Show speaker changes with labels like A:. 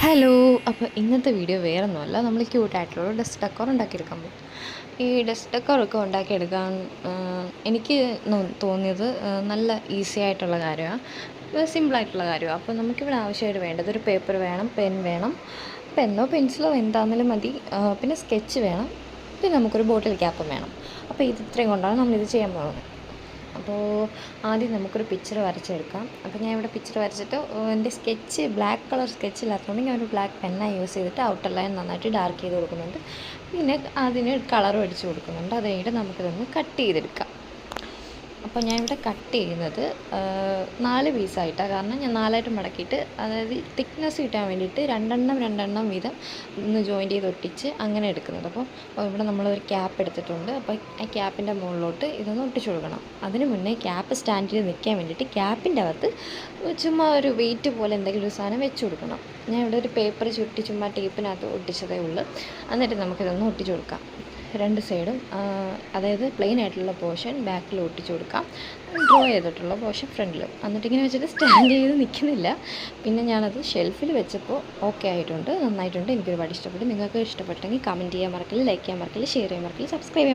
A: Hello. അപ്പോൾ ഇന്നത്തെ video വേറൊന്നുമല്ല, നമ്മൾ ക്യൂട്ടായിട്ടുള്ള ഡസ്റ്റ് ഡെക്കോർ ഉണ്ടാക്കിയെടുക്കാൻ പോകും. ഈ ഡസ്റ്റ് ഡെക്കോറൊക്കെ ഉണ്ടാക്കിയെടുക്കാൻ എനിക്ക് തോന്നിയത് നല്ല ഈസി ആയിട്ടുള്ള കാര്യമാണ്, സിമ്പിളായിട്ടുള്ള കാര്യമാണ്. അപ്പോൾ നമുക്കിവിടെ ആവശ്യമായിട്ട് വേണ്ടത് ഒരു പേപ്പർ വേണം, പെൻ വേണം, പെന്നോ പെൻസിലോ എന്താണെങ്കിലും മതി, പിന്നെ സ്കെച്ച് വേണം, പിന്നെ നമുക്കൊരു ബോട്ടിൽ ക്യാപ്പും വേണം. അപ്പോൾ ഇത് ഇത്രയും കൊണ്ടാണ് നമ്മളിത് ചെയ്യാൻ പോകുന്നത്. അപ്പോൾ ആദ്യം നമുക്കൊരു പിക്ചർ വരച്ചെടുക്കാം. അപ്പോൾ ഞാൻ ഇവിടെ പിക്ചർ വരച്ചിട്ട് എൻ്റെ സ്കെച്ച് ബ്ലാക്ക് കളർ സ്കെച്ച് ഇല്ലാത്തതുകൊണ്ട് ഞാൻ ഒരു ബ്ലാക്ക് പെന്നാണ് യൂസ് ചെയ്തിട്ട് ഔട്ടർ ലൈൻ നന്നായിട്ട് ഡാർക്ക് ചെയ്ത് കൊടുക്കുന്നുണ്ട്. പിന്നെ അതിന് കളറും അടിച്ച് കൊടുക്കുന്നുണ്ട്. അത് കഴിഞ്ഞിട്ട് നമുക്കിതൊന്ന് കട്ട് ചെയ്തെടുക്കാം. അപ്പോൾ ഞാൻ ഇവിടെ കട്ട് ചെയ്യുന്നത് 4 പീസായിട്ടാണ്. കാരണം ഞാൻ 4ആയിട്ട് മടക്കിയിട്ട്, അതായത് തിക്നെസ് കിട്ടാൻ വേണ്ടിയിട്ട് രണ്ടെണ്ണം വീതം ഒന്ന് ജോയിൻ്റ് ചെയ്ത് ഒട്ടിച്ച് അങ്ങനെ എടുക്കുന്നത്. അപ്പോൾ ഇവിടെ നമ്മളൊരു ക്യാപ്പ് എടുത്തിട്ടുണ്ട്. അപ്പോൾ ആ ക്യാപ്പിൻ്റെ മുകളിലോട്ട് ഇതൊന്ന് ഒട്ടിച്ചു കൊടുക്കണം. അതിന് മുന്നേ ക്യാപ്പ് സ്റ്റാൻഡിൽ നിൽക്കാൻ വേണ്ടിയിട്ട് ക്യാപ്പിൻ്റെ അകത്ത് ചുമ്മാ ഒരു വെയിറ്റ് പോലെ എന്തെങ്കിലും ഒരു സാധനം വെച്ച് കൊടുക്കണം. ഞാൻ ഇവിടെ ഒരു പേപ്പർ ചുറ്റി ചുമ്മാ ടേപ്പിനകത്ത് ഒട്ടിച്ചതേ ഉള്ളൂ. എന്നിട്ട് നമുക്കിതൊന്ന് ഒട്ടിച്ചു കൊടുക്കാം. 2 സൈഡും, അതായത് പ്ലെയിൻ ആയിട്ടുള്ള പോർഷൻ ബാക്കിൽ ഒട്ടിച്ചു കൊടുക്കാം, ഡ്രോ ചെയ്തിട്ടുള്ള പോർഷൻ ഫ്രണ്ടിലും. എന്നിട്ടിങ്ങനെ വെച്ചിട്ട് സ്റ്റാൻഡ് ചെയ്ത് നിൽക്കുന്നില്ല. പിന്നെ ഞാനത് ഷെൽഫിൽ വെച്ചപ്പോൾ ഓക്കെ ആയിട്ടുണ്ട്, നന്നായിട്ടുണ്ട്. എനിക്ക് ഒരുപാട് ഇഷ്ടപ്പെട്ടു. നിങ്ങൾക്ക് ഇഷ്ടപ്പെട്ടെങ്കിൽ കമൻറ്റ് ചെയ്യാൻ മറക്കില്ല, ലൈക്ക് ചെയ്യാൻ മറക്കില്ല, ഷെയർ ചെയ്യാൻ മറക്കില്ല, സബ്സ്ക്രൈബ് ചെയ്യാൻ